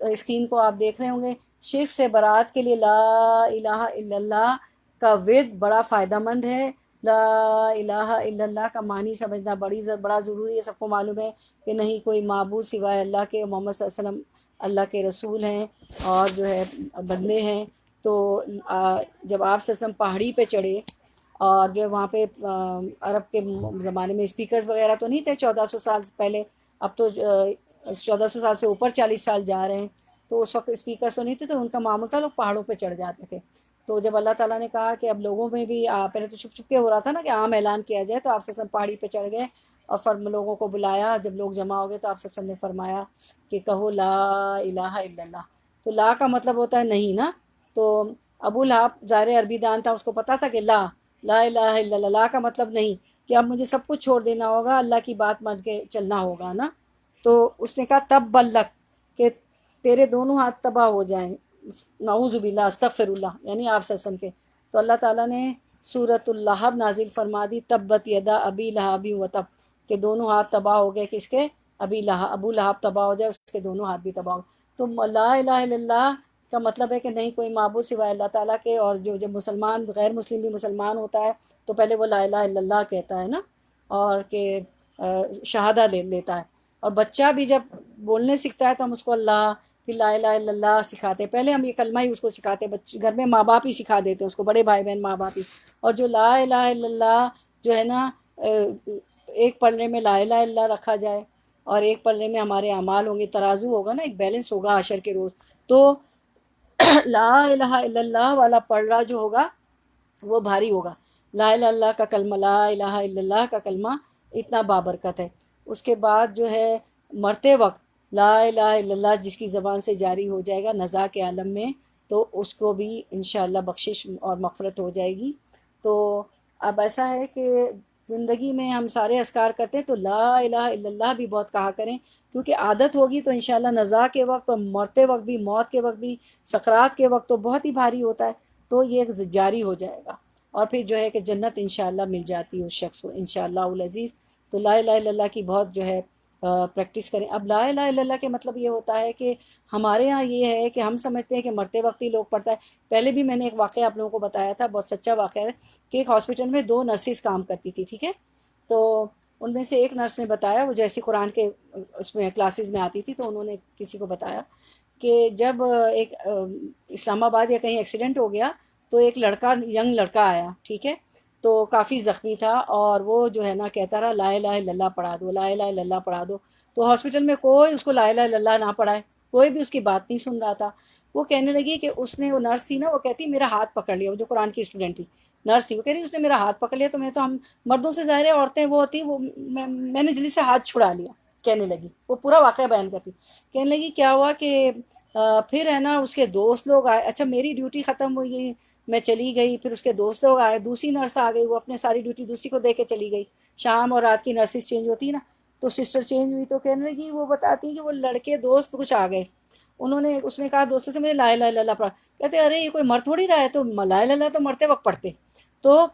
Screen کو آپ دیکھ رہے ہوں گے، شرک سے برات کے لیے لا الہ الا اللہ کا ورد بڑا فائدہ مند ہے۔ لا الہ الا اللہ کا معنی سمجھنا بڑا ضروری ہے۔ سب کو معلوم ہے کہ نہیں کوئی معبود سوائے اللہ کے، محمد صلی اللہ علیہ وسلم اللہ کے رسول ہیں اور جو ہے بندے ہیں۔ تو جب آپ صلی اللہ علیہ وسلم پہاڑی پہ چڑھے اور جو ہے وہاں پہ عرب کے زمانے میں اسپیکرز وغیرہ تو نہیں تھے 1400 سال پہلے، اب تو 1400 سال سے اوپر 40 سال جا رہے ہیں، تو اس وقت اسپیکرز تو نہیں تھے، تو ان کا معمول تھا لوگ پہاڑوں پہ چڑھ جاتے تھے۔ تو جب اللہ تعالیٰ نے کہا کہ اب لوگوں میں بھی پہلے تو چھپ چھپ کے ہو رہا تھا نا کہ عام اعلان کیا جائے، تو آپ صلی اللہ علیہ وسلم پہاڑی پہ چڑھ گئے اور لوگوں کو بلایا۔ جب لوگ جمع ہو گئے تو آپ صلی اللہ علیہ وسلم نے فرمایا کہ کہو لا الہ الا اللہ۔ تو لا کا مطلب ہوتا ہے نہیں نا، تو ابو لہب ظاہر عربی دان تھا، اس کو پتا تھا کہ لا الہ الا اللہ، لا کا مطلب نہیں، کہ اب مجھے سب کچھ چھوڑ دینا ہوگا، اللہ کی بات مان کے چلنا ہوگا نا۔ تو اس نے کہا تب بلک، کہ تیرے دونوں ہاتھ تباہ ہو جائیں، نعوذ باللہ استغفر اللہ، یعنی آپ صلی اللہ علیہ وسلم کے۔ تو اللہ تعالیٰ نے سورۃ اللہب نازل فرما دی، تبت یدا ابی لہب وتب، کہ دونوں ہاتھ تباہ ہو گئے، کس کے؟ ابو لہب تباہ ہو جائے، اس کے دونوں ہاتھ بھی تباہ ہو گئے۔ تو لا الہ الا اللہ کا مطلب ہے کہ نہیں کوئی معبود سوائے اللہ تعالیٰ کے، اور جب مسلمان غیر مسلم بھی مسلمان ہوتا ہے تو پہلے وہ لا الہ الا اللہ کہتا ہے نا، اور کہ شہادہ لے لیتا ہے۔ اور بچہ بھی جب بولنے سیکھتا ہے تو ہم اس کو اللہ، پھر لا الہ الا اللہ سکھاتے ہیں، پہلے ہم یہ کلمہ ہی اس کو سکھاتے، بچے گھر میں ماں باپ ہی سکھا دیتے ہیں اس کو، بڑے بھائی بہن ماں باپ ہی۔ اور جو لا الہ الا اللہ جو ہے نا، ایک پلڑے میں لا الہ الا اللہ رکھا جائے اور ایک پلڑے میں ہمارے اعمال ہوں گے، ترازو ہوگا نا، ایک بیلنس ہوگا حشر کے روز، تو لا الہ الا اللہ والا پلڑا جو ہوگا وہ بھاری ہوگا۔ لا الہ الا اللہ کا کلمہ، لا الہ الا اللہ کا کلمہ اتنا بابرکت ہے۔ اس کے بعد جو ہے مرتے وقت لا الہ الا اللہ جس کی زبان سے جاری ہو جائے گا نزا کے عالم میں، تو اس کو بھی انشاءاللہ بخشش اور مغفرت ہو جائے گی۔ تو اب ایسا ہے کہ زندگی میں ہم سارے اذکار کرتے ہیں تو لا الہ الا اللہ بھی بہت کہا کریں، کیونکہ عادت ہوگی تو انشاءاللہ نزا کے وقت اور مرتے وقت بھی، موت کے وقت بھی، سکرات کے وقت تو بہت ہی بھاری ہوتا ہے، تو یہ جاری ہو جائے گا، اور پھر جو ہے کہ جنت انشاءاللہ مل جاتی ہے اس شخص کو انشاءاللہ العزیز۔ تو لا الہ الا اللہ کی بہت جو ہے پریکٹس کریں۔ اب لا الہ الا اللہ کے مطلب یہ ہوتا ہے کہ ہمارے ہاں یہ ہے کہ ہم سمجھتے ہیں کہ مرتے وقت ہی لوگ پڑھتا ہے۔ پہلے بھی میں نے ایک واقعہ آپ لوگوں کو بتایا تھا، بہت سچا واقعہ ہے، کہ ایک ہاسپٹل میں 2 نرسز کام کرتی تھی، ٹھیک ہے؟ تو ان میں سے ایک نرس نے بتایا، وہ جیسے قرآن کے اس میں کلاسز میں آتی تھی، تو انہوں نے کسی کو بتایا کہ جب ایک اسلام آباد یا کہیں ایکسیڈنٹ ہو گیا تو ایک لڑکا، ینگ لڑکا آیا، ٹھیک ہے؟ تو کافی زخمی تھا اور وہ جو ہے نا کہتا رہا لا الہ الا اللہ پڑھا دو، لا الہ الا اللہ پڑھا دو۔ تو ہاسپٹل میں کوئی اس کو لا الہ الا اللہ نہ پڑھائے، کوئی بھی اس کی بات نہیں سن رہا تھا۔ وہ کہنے لگی کہ اس نے، وہ نرس تھی نا، وہ کہتی میرا ہاتھ پکڑ لیا، وہ جو قرآن کی اسٹوڈنٹ تھی، نرس تھی، وہ کہہ رہی اس نے میرا ہاتھ پکڑ لیا، تو ہم مردوں سے ظاہر ہے عورتیں وہ ہوتی، وہ میں نے جلدی سے ہاتھ چھڑا لیا، کہنے لگی، وہ پورا واقعہ بیان کرتی، کہنے لگی کیا ہوا کہ پھر ہے نا اس کے دوست لوگ آئے، اچھا میری ڈیوٹی ختم ہوئی، میں چلی گئی، پھر اس کے دوست لوگ آئے، دوسری نرس آ گئی، وہ اپنے ساری ڈیوٹی دوسری کو دے کے چلی گئی، شام اور رات کی نرسز چینج ہوتی نا، تو سسٹر چینج ہوئی، تو کہنے لگی، وہ بتاتی کہ وہ لڑکے دوست کچھ آ گئے، اس نے کہا دوستوں سے مجھے لا الہ الا اللہ پڑھا، کہتے ارے یہ کوئی مر تھوڑی رہا ہے، تو لا الہ الا اللہ تو مرتے وقت پڑھتے، تو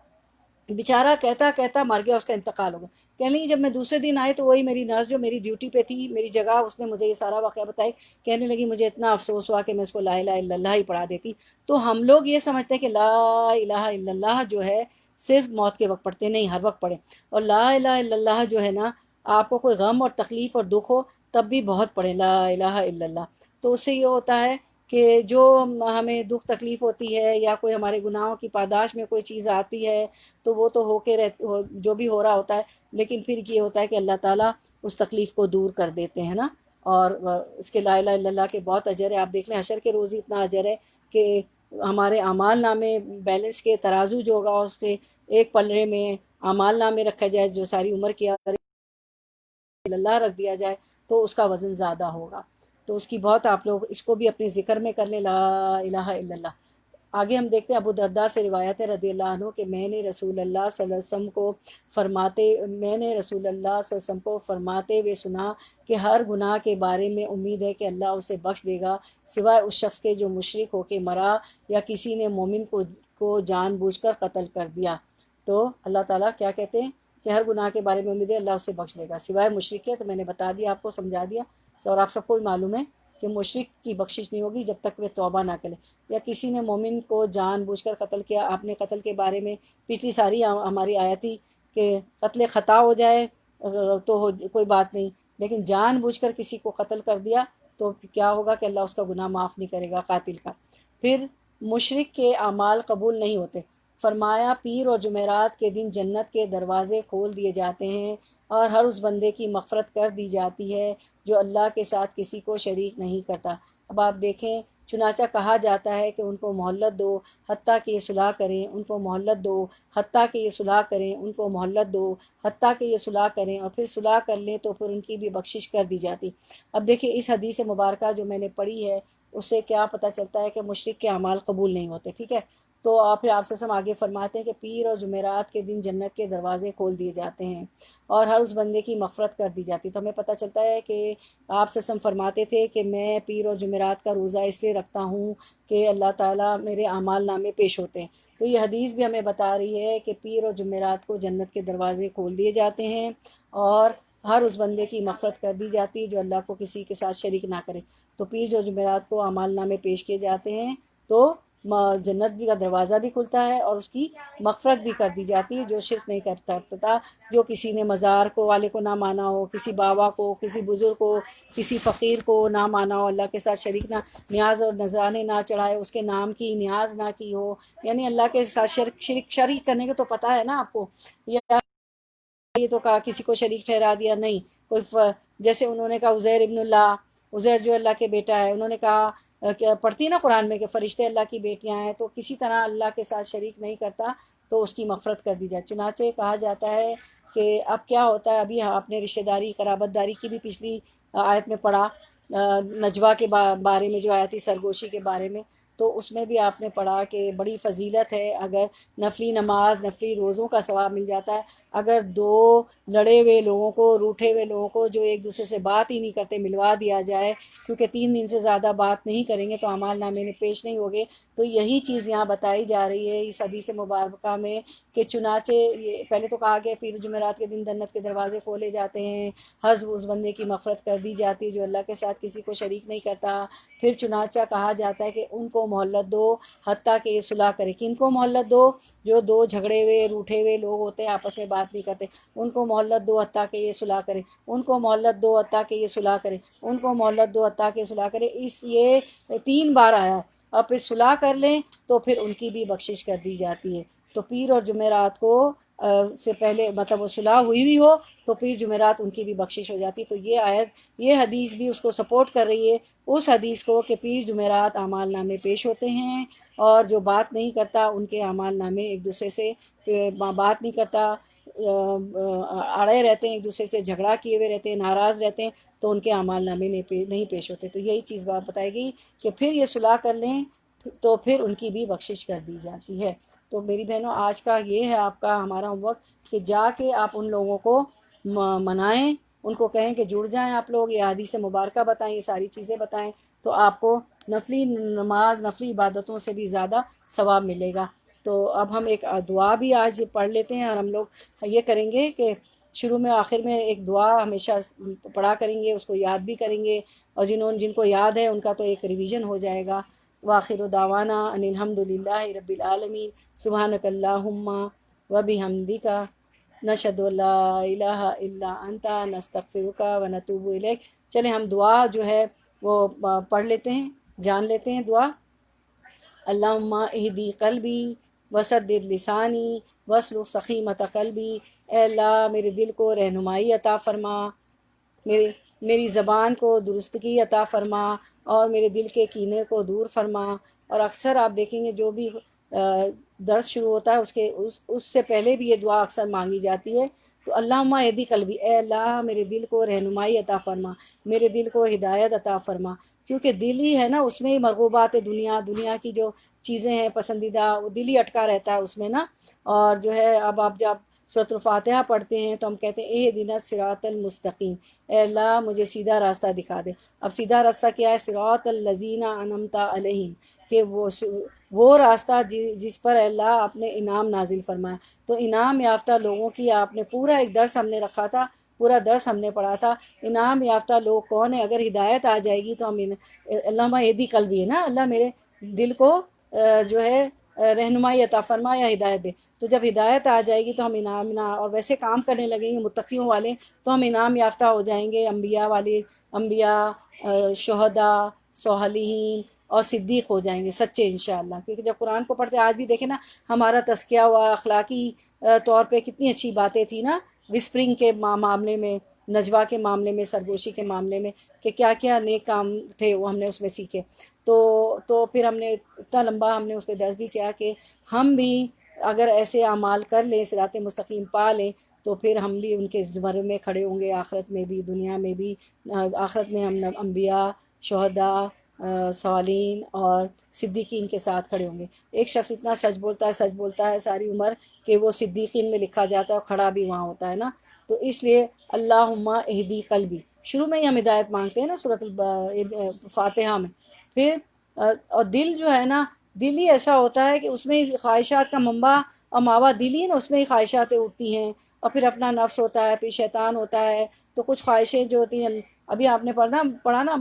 بیچارہ کہتا کہتا مر گیا، اس کا انتقال ہو گیا۔ کہنے لگی جب میں دوسرے دن آئی تو وہی میری نرس جو میری ڈیوٹی پہ تھی، میری جگہ، اس نے مجھے یہ سارا واقعہ بتائی، کہنے لگی مجھے اتنا افسوس ہوا کہ میں اس کو لا الہ الا اللہ ہی پڑھا دیتی۔ تو ہم لوگ یہ سمجھتے ہیں کہ لا الہ الا اللہ جو ہے صرف موت کے وقت پڑھتے، نہیں، ہر وقت پڑھیں۔ اور لا الہ الا اللہ جو ہے نا، آپ کو کوئی غم اور تکلیف اور دکھ ہو تب بھی بہت پڑھیں لا الہ الا اللہ۔ تو اس سے یہ ہوتا ہے کہ جو ہمیں دکھ تکلیف ہوتی ہے یا کوئی ہمارے گناہوں کی پاداش میں کوئی چیز آتی ہے تو وہ تو ہو کے جو بھی ہو رہا ہوتا ہے، لیکن پھر یہ ہوتا ہے کہ اللہ تعالیٰ اس تکلیف کو دور کر دیتے ہیں نا۔ اور اس کے لا الہ الا اللہ کے بہت اجر ہے، آپ دیکھ لیں حشر کے روز ہی اتنا اجر ہے کہ ہمارے اعمال نامے بیلنس کے ترازو جو ہوگا اس پہ ایک پلڑے میں اعمال نامے رکھا جائے، جو ساری عمر کیا اللہ رکھ دیا جائے تو اس کا وزن زیادہ ہوگا۔ تو اس کی بہت آپ لوگ اس کو بھی اپنے ذکر میں کر لیں لا الہ الا اللہ۔ آگے ہم دیکھتے ہیں ابو درداء سے روایت ہے رضی اللہ عنہ کہ میں نے رسول اللہ صلی اللہ علیہ وسلم کو فرماتے ہوئے سنا کہ ہر گناہ کے بارے میں امید ہے کہ اللہ اسے بخش دے گا سوائے اس شخص کے جو مشرک ہو کے مرا یا کسی نے مومن کو جان بوجھ کر قتل کر دیا۔ تو اللہ تعالیٰ کیا کہتے ہیں کہ ہر گناہ کے بارے میں امید ہے اللہ اسے بخش دے گا سوائے مشرک کے، تو میں نے بتا دیا، آپ کو سمجھا دیا، اور آپ سب کو بھی معلوم ہے کہ مشرک کی بخشش نہیں ہوگی جب تک وہ توبہ نہ کرے. یا کسی نے مومن کو جان بوجھ کر قتل کیا. آپ نے قتل کے بارے میں پچھلی ساری ہماری آیت تھی کہ قتل خطا ہو جائے تو کوئی بات نہیں، لیکن جان بوجھ کر کسی کو قتل کر دیا تو کیا ہوگا کہ اللہ اس کا گناہ معاف نہیں کرے گا قاتل کا. پھر مشرک کے اعمال قبول نہیں ہوتے. فرمایا پیر اور جمعرات کے دن جنت کے دروازے کھول دیے جاتے ہیں اور ہر اس بندے کی مغفرت کر دی جاتی ہے جو اللہ کے ساتھ کسی کو شریک نہیں کرتا. اب آپ دیکھیں، چنانچہ کہا جاتا ہے کہ ان کو مہلت دو حتیٰ کہ یہ صلح کریں، ان کو مہلت دو حتیٰ کہ یہ صلح کریں، ان کو مہلت دو حتیٰ کہ یہ صلح کریں، اور پھر صلح کر لیں تو پھر ان کی بھی بخشش کر دی جاتی. اب دیکھیں اس حدیث مبارکہ جو میں نے پڑھی ہے اس سے کیا پتہ چلتا ہے کہ مشرک کے اعمال قبول نہیں ہوتے. ٹھیک ہے، تو پھر آپ سے ہم آگے فرماتے ہیں کہ پیر اور جمعرات کے دن جنت کے دروازے کھول دیے جاتے ہیں اور ہر اس بندے کی مغفرت کر دی جاتی. تو ہمیں پتہ چلتا ہے کہ آپ سے ہم فرماتے تھے کہ میں پیر اور جمعرات کا روزہ اس لیے رکھتا ہوں کہ اللہ تعالیٰ میرے اعمال نامے پیش ہوتے ہیں. تو یہ حدیث بھی ہمیں بتا رہی ہے کہ پیر اور جمعرات کو جنت کے دروازے کھول دیے جاتے ہیں اور ہر اس بندے کی مغفرت کر دی جاتی ہے جو اللہ کو کسی کے ساتھ شریک نہ کرے. تو پیر اور جمعرات کو اعمال نامے پیش کیے جاتے ہیں تو جنت بھی کا دروازہ بھی کھلتا ہے اور اس کی مغفرت بھی کر دی جاتی ہے جو شرک نہیں کرتا تھا. جو کسی نے مزار کو والے کو نہ مانا ہو، کسی بابا کو، کسی بزرگ کو، کسی فقیر کو نہ مانا ہو، اللہ کے ساتھ شریک نہ نیاز اور نذرانے نہ چڑھائے، اس کے نام کی نیاز نہ کی ہو، یعنی اللہ کے ساتھ شریک کرنے کے تو پتہ ہے نا آپ کو. یہ تو کہا کسی کو شریک ٹھہرا دیا نہیں. جیسے انہوں نے کہا عزیر ابن اللہ، عزیر جو اللہ کے بیٹا ہے، انہوں نے کہا کہ پڑھتی ہے نا قرآن میں کہ فرشتے اللہ کی بیٹیاں ہیں. تو کسی طرح اللہ کے ساتھ شریک نہیں کرتا تو اس کی مغفرت کر دی جائے. چنانچہ کہا جاتا ہے کہ اب کیا ہوتا ہے، ابھی آپ نے رشتہ داری قرابت داری کی بھی پچھلی آیت میں پڑھا، نجوہ کے بارے میں جو آیت تھی سرگوشی کے بارے میں، تو اس میں بھی آپ نے پڑھا کہ بڑی فضیلت ہے اگر نفلی نماز نفلی روزوں کا ثواب مل جاتا ہے. اگر دو لڑے ہوئے لوگوں کو، روٹھے ہوئے لوگوں کو جو ایک دوسرے سے بات ہی نہیں کرتے ملوا دیا جائے، کیونکہ 3 دن سے زیادہ بات نہیں کریں گے تو اعمال نامے میں پیش نہیں ہوگے. تو یہی چیز یہاں بتائی جا رہی ہے اس حدیث مبارکہ میں کہ چنانچہ یہ پہلے تو کہا گیا پیر جمعرات کے دن جنت کے دروازے کھولے جاتے ہیں، حسب اس بندے کی مغفرت کر دی جاتی ہے جو اللہ کے ساتھ کسی کو شریک نہیں کرتا. پھر چنانچہ کہا جاتا ہے کہ ان کو مہلت دو حتیٰ کہ یہ صلح کرے. کن کو مہلت دو؟ جو دو جھگڑے ہوئے روٹھے ہوئے لوگ ہوتے ہیں آپس میں بات نہیں کرتے، ان کو مہلت دو حتیٰ کہ یہ صلح کرے. ان کو مہلت دو حتیٰ کہ یہ صلح کرے. ان کو مہلت دو حتیٰ کہ یہ صلح کرے. یہ 3 بار آیا اور پھر صلح کر لیں تو پھر ان کی بھی بخشش کر دی جاتی ہے. تو پیر اور جمعرات کو سے پہلے مطلب وہ صلح ہوئی ہوئی ہو تو پیر جمعرات ان کی بھی بخشش ہو جاتی. تو یہ آیت، یہ حدیث بھی اس کو سپورٹ کر رہی ہے، اس حدیث کو کہ پیر جمعرات اعمال نامے پیش ہوتے ہیں اور جو بات نہیں کرتا ان کے اعمال نامے ایک دوسرے سے بات نہیں کرتا، اڑے رہتے ہیں، ایک دوسرے سے جھگڑا کیے ہوئے رہتے ہیں، ناراض رہتے ہیں، تو ان کے اعمال نامے نہیں پیش ہوتے. تو یہی چیز بات بتائے گی کہ پھر یہ صلح کر لیں تو پھر ان کی بھی بخشش کر دی جاتی ہے. تو میری بہنوں آج کا یہ ہے آپ کا ہمارا ہوم ورک کہ جا کے آپ ان لوگوں کو منائیں، ان کو کہیں کہ جڑ جائیں آپ لوگ، یہ حدیث مبارکہ بتائیں، یہ ساری چیزیں بتائیں، تو آپ کو نفلی نماز نفلی عبادتوں سے بھی زیادہ ثواب ملے گا. تو اب ہم ایک دعا بھی آج پڑھ لیتے ہیں اور ہم لوگ یہ کریں گے کہ شروع میں آخر میں ایک دعا ہمیشہ پڑھا کریں گے، اس کو یاد بھی کریں گے، اور جن کو یاد ہے ان کا تو ایک ریویژن ہو جائے گا. وآخر دعوانا ان الحمد للہ رب العالمین سبحانک اللہم وبحمدک نشہد ان لا الہ الا انت نستغفرک ونتوب الیک. چلیں ہم دعا جو ہے وہ پڑھ لیتے ہیں، جان لیتے ہیں دعا. اللہم اہدی قلبی وسدد لسانی واسلل سخیمۃ قلبی. اے اللہ میرے دل کو رہنمائی عطا فرما، میری زبان کو درستگی عطا فرما اور میرے دل کے کینے کو دور فرما. اور اکثر آپ دیکھیں گے جو بھی درس شروع ہوتا ہے اس سے پہلے بھی یہ دعا اکثر مانگی جاتی ہے. تو اللہم اہدی قلبی، اے اللہ میرے دل کو رہنمائی عطا فرما، میرے دل کو ہدایت عطا فرما، کیونکہ دل ہی ہے نا، اس میں ہی مرغوبات دنیا کی جو چیزیں ہیں پسندیدہ، وہ دل ہی اٹکا رہتا ہے اس میں نا. اور جو ہے اب آپ جب سورۃ الفاتحہ پڑھتے ہیں تو ہم کہتے ہیں اہدنا الصراط المستقیم، اے اللہ مجھے سیدھا راستہ دکھا دے. اب سیدھا راستہ کیا ہے؟ صراط الذین انعمت علیہم، کہ وہ راستہ جس پر اللہ آپ نے انعام نازل فرمایا. تو انعام یافتہ لوگوں کی آپ نے پورا ایک درس ہم نے رکھا تھا، پورا درس ہم نے پڑھا تھا انعام یافتہ لوگ کون ہیں. اگر ہدایت آ جائے گی تو ہم اللہم اہدی قلبی ہے نا، اللہ میرے دل کو جو ہے رہنمائی عطا فرما یا ہدایت دے. تو جب ہدایت آ جائے گی تو ہم انعام اور ویسے کام کرنے لگیں گے متقیوں والے تو ہم انعام یافتہ ہو جائیں گے. انبیاء والے، انبیاء، شہداء، صالحین اور صدیق ہو جائیں گے سچے انشاءاللہ. کیونکہ جب قرآن کو پڑھتے آج بھی دیکھیں نا ہمارا تزکیہ ہوا، اخلاقی طور پہ کتنی اچھی باتیں تھیں نا، وسپرنگ کے معاملے میں، نجوا کے معاملے میں، سرگوشی کے معاملے میں، کہ کیا کیا نیک کام تھے وہ ہم نے اس میں سیکھے. تو پھر ہم نے اتنا لمبا ہم نے اس پہ درس بھی کیا کہ ہم بھی اگر ایسے اعمال کر لیں، صراط مستقیم پا لیں، تو پھر ہم بھی ان کے زمرے میں کھڑے ہوں گے، آخرت میں بھی دنیا میں بھی. آخرت میں ہم انبیاء، شہداء، صالحین اور صدیقین کے ساتھ کھڑے ہوں گے. ایک شخص اتنا سچ بولتا ہے ساری عمر کہ وہ صدیقین میں لکھا جاتا ہے اور کھڑا بھی وہاں ہوتا ہے نا. تو اس لیے اللہم اہدی قلبی شروع میں ہی ہم ہدایت مانگتے ہیں نا سورۃ فاتحہ میں. پھر اور دل جو ہے نا، دل ہی ایسا ہوتا ہے کہ اس میں ہی خواہشات کا منبع اور ماوا دل ہی نا، اس میں ہی خواہشاتیں اٹھتی ہیں. اور پھر اپنا نفس ہوتا ہے، پھر شیطان ہوتا ہے. تو کچھ خواہشیں جو ہوتی ہیں، ابھی آپ نے پڑھا نا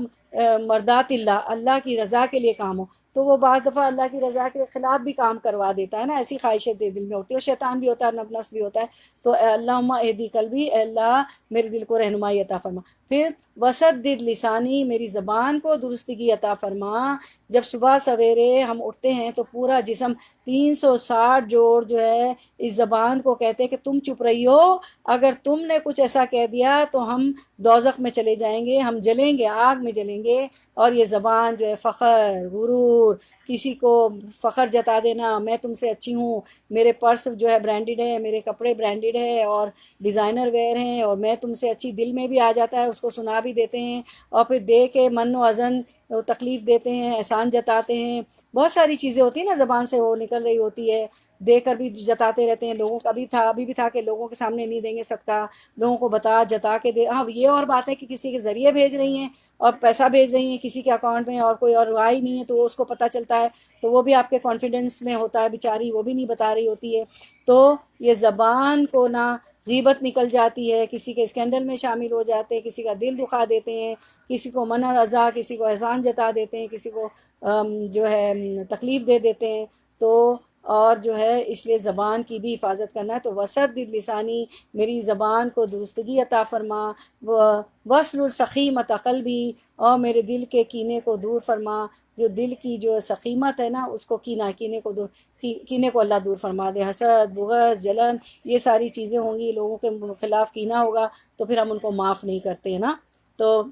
مردات اللہ، اللہ کی رضا کے لیے کام ہو، تو وہ بعض دفعہ اللہ کی رضا کے خلاف بھی کام کروا دیتا ہے نا. ایسی خواہشیں دل میں ہوتی ہے، اور شیطان بھی ہوتا ہے، نفس بھی ہوتا ہے. تو اے اللہم اہدی قلبی، اے اللہ میرے دل کو رہنمائی عطا فرما. پھر وسدد لسانی، میری زبان کو درستگی عطا فرما. جب صبح سویرے ہم اٹھتے ہیں تو پورا جسم 360 جوڑ جو ہے اس زبان کو کہتے ہیں کہ تم چپ رہی ہو، اگر تم نے کچھ ایسا کہہ دیا تو ہم دوزخ میں چلے جائیں گے، ہم جلیں گے، آگ میں جلیں گے. اور یہ زبان جو ہے فخر، غرور، کسی کو فخر جتا دینا، میں تم سے اچھی ہوں، میرے پرس جو ہے برانڈیڈ ہے، میرے کپڑے برانڈیڈ ہے اور ڈیزائنر ویئر ہیں، اور میں تم سے اچھی، دل میں بھی آ جاتا ہے، اس کو سنا بھی دیتے ہیں. اور پھر دے کے من و اذن تکلیف دیتے ہیں، احسان جتاتے ہیں. بہت ساری چیزیں ہوتی ہیں نا زبان سے وہ نکل رہی ہوتی ہے، دے کر بھی جتاتے رہتے ہیں. لوگوں کا بھی تھا، ابھی بھی تھا کہ لوگوں کے سامنے نہیں دیں گے صدقہ، لوگوں کو جتا کے دے. ہاں یہ اور بات ہے کہ کسی کے ذریعے بھیج رہی ہیں اور پیسہ بھیج رہی ہیں کسی کے اکاؤنٹ میں، اور کوئی اور آئی نہیں ہے تو وہ اس کو پتہ چلتا ہے، تو وہ بھی آپ کے کانفیڈنس میں ہوتا ہے، بیچاری وہ بھی نہیں بتا رہی ہوتی ہے. تو یہ زبان کو نہ غیبت نکل جاتی ہے، کسی کے اسکینڈل میں شامل ہو جاتے ہیں، کسی کا دل دکھا دیتے ہیں، کسی کو منع رضا، کسی کو احسان جتا دیتے ہیں، کسی کو جو ہے تکلیف دے دیتے ہیں. تو اور جو ہے اس لیے زبان کی بھی حفاظت کرنا ہے. تو وسدد لسانی، میری زبان کو درستگی عطا فرما. وصل السخیمۃ قلبی، اور میرے دل کے کینے کو دور فرما. جو دل کی جو سخیمت ہے نا، اس کو کینے کو اللہ دور فرما دے. حسد، بغض، جلن، یہ ساری چیزیں ہوں گی، لوگوں کے خلاف کینہ ہوگا تو پھر ہم ان کو معاف نہیں کرتے ہیں نا. تو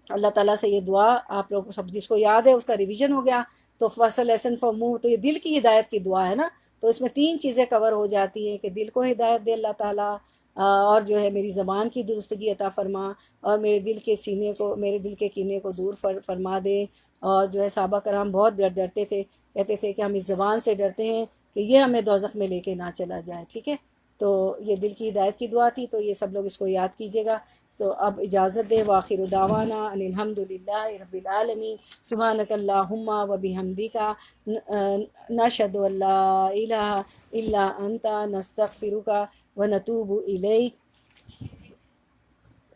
اللہ تعالیٰ سے یہ دعا آپ لوگ سب جس کو یاد ہے اس کا ریویژن ہو گیا. تو فرسٹ لیسن فار منہ، تو یہ دل کی ہدایت کی دعا ہے نا. تو اس میں 3 چیزیں کور ہو جاتی ہیں کہ دل کو ہدایت دے اللہ تعالیٰ، اور جو ہے میری زبان کی درستگی عطا فرما، اور میرے دل کے سینے کو، میرے دل کے کینے کو دور فرما دے. اور جو ہے صحابہ کرام بہت ڈرتے تھے، کہتے تھے کہ ہم اس زبان سے ڈرتے ہیں کہ یہ ہمیں دوزخ میں لے کے نہ چلا جائے. ٹھیک ہے، تو یہ دل کی ہدایت کی دعا تھی، تو یہ سب لوگ اس کو یاد کیجیے گا. تو اب اجازت دے، وآخر دعوانا ان الحمد للہ رب العالمین. سبحانک اللہم و بحمدک، نشہد ان لا الہ الا انت، نستغفرک و نتوب الیک.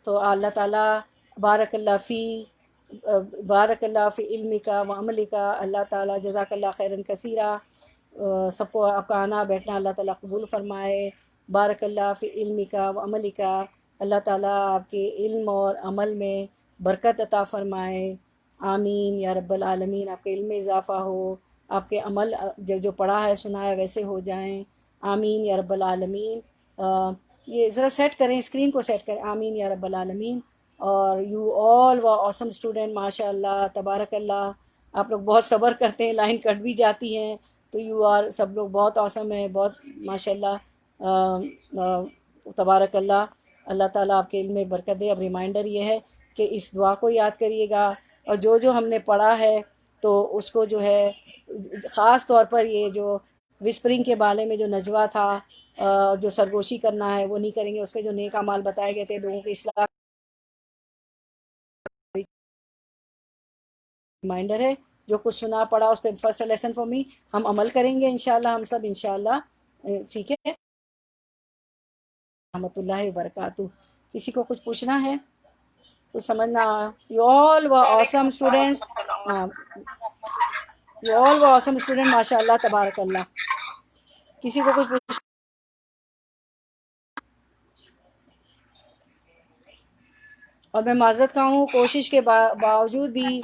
تو اللہ تعالیٰ بارک اللہ فی، بارک اللہ فی علمک و عملک. اللہ تعالیٰ جزاک اللہ خیرا کثیرا. سب کو آپ کا آنا بیٹھنا اللہ تعالیٰ قبول فرمائے. بارک اللہ فی علمک و عملک، اللہ تعالیٰ آپ کے علم اور عمل میں برکت عطا فرمائے. آمین یا رب العالمین. آپ کے علم میں اضافہ ہو، آپ کے عمل جو پڑھا ہے سنا ہے ویسے ہو جائیں. آمین یا رب العالمین. یہ ذرا سیٹ کریں، اسکرین کو سیٹ کریں. آمین یا رب العالمین. اور یو آل و آسم اسٹوڈنٹ، ماشاء اللہ تبارک اللہ. آپ لوگ بہت صبر کرتے ہیں، لائن کٹ بھی جاتی ہیں، تو یو آر سب لوگ بہت آسم ہیں، بہت ماشاء اللہ تبارک اللہ. اللہ تعالیٰ آپ کے علم میں برکت دے. اب ریمائنڈر یہ ہے کہ اس دعا کو یاد کریے گا، اور جو ہم نے پڑھا ہے تو اس کو جو ہے خاص طور پر یہ جو وسپرنگ کے بارے میں جو نجوہ تھا، جو سرگوشی کرنا ہے وہ نہیں کریں گے. اس میں جو نیک اعمال بتائے گئے تھے، لوگوں کی اصلاح، ریمائنڈر ہے. جو کچھ سنا پڑا اس پہ فرسٹ لیسن فار می ہم عمل کریں گے انشاءاللہ، ہم سب انشاءاللہ. ٹھیک ہے، رحمۃ اللہ وبرکاتہ. کسی کو کچھ پوچھنا ہے، کچھ سمجھنا؟ یو آل و آسم اسٹوڈینٹس، ہاں، یو آل و آسم اسٹوڈنٹ، ماشاء اللہ تبارک اللہ. کسی کو کچھ پوچھ، اور میں معذرت کا ہوں، کوشش کے باوجود بھی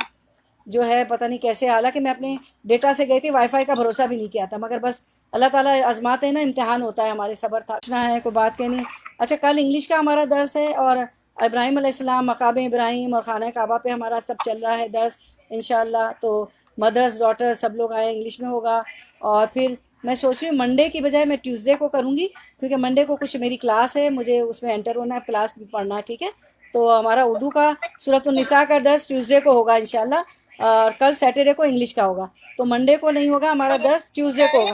جو ہے پتہ نہیں کیسے، حالانکہ میں اپنے ڈیٹا سے گئی تھی، وائی فائی کا بھروسہ بھی نہیں کیا تھا، مگر بس اللہ تعالیٰ آزماتے ہیں نا، امتحان ہوتا ہے، ہمارے صبر تھا. پوچھنا ہے کوئی بات کہنی؟ اچھا، کل انگلش کا ہمارا درس ہے، اور ابراہیم علیہ السلام، مقام ابراہیم اور خانہ کعبہ پہ ہمارا سب چل رہا ہے درس انشاءاللہ. تو مدرس ڈاٹر سب لوگ آئے، انگلش میں ہوگا. اور پھر میں سوچ رہی ہوں منڈے کی بجائے میں ٹیوزڈے کو کروں گی، کیونکہ منڈے کو کچھ میری کلاس ہے، مجھے اس میں انٹر ہونا ہے، کلاس بھی پڑھنا ہے. ٹھیک ہے، تو ہمارا اردو کا سورۃ النساء کا درس ٹیوزڈے کو ہوگا انشاءاللہ، اور کل سیٹرڈے کو انگلش کا ہوگا. تو منڈے کو نہیں ہوگا ہمارا درس، ٹیوزڈے کو ہوگا.